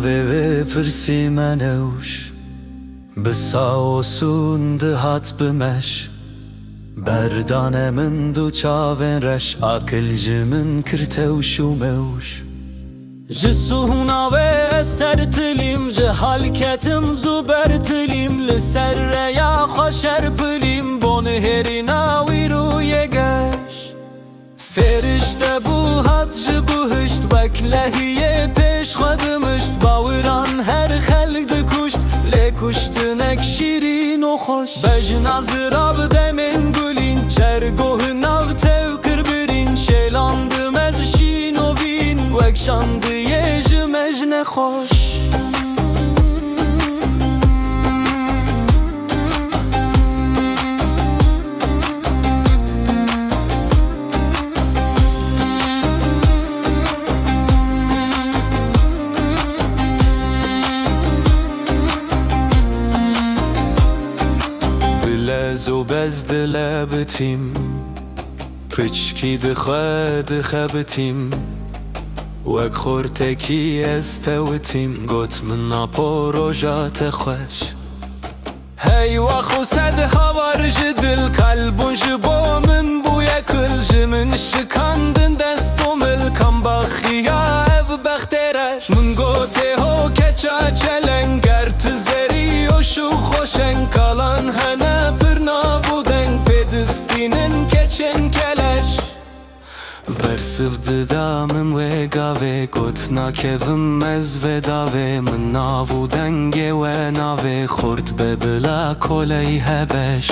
nave ve pırsi menevş Bısa olsun dıhat bimeş Berdane min du çaven reş Akılcı min kırtevş u mevş Ji suhuna ve estertilim Ji halketim zubertilim Li ser reya xoşer pilim Bonu herina viruye geş Ferişte bu hat ji bu hışt Veklehiye peş xodimişt Bawiran her xelk dikuşt Lê kuştinek şirin û xoş Bejin azira bi demên gulîn Çergoh nav tev kir birîn Şêlandim ez şîn û vîn Wek şandiye ji me ji nexweş Zo bez dile bitim Piçki dixe bitim Wek xorteki ez tewitim Got min naproja te xweş Hey waxu sed havar ji dil Kalbun ji bo min bûye kil Ji min şikandin desto mil Kam baxiya ev bextêreş Min gotê ho keça çeleng Ger tu zerî hoş û xoşeng Kalan hene Pedistinin keçen keleş Bersiv didamim ve gave Got nakevim ez ve dave Min navu denge ve nave Xort bebila koley hebeş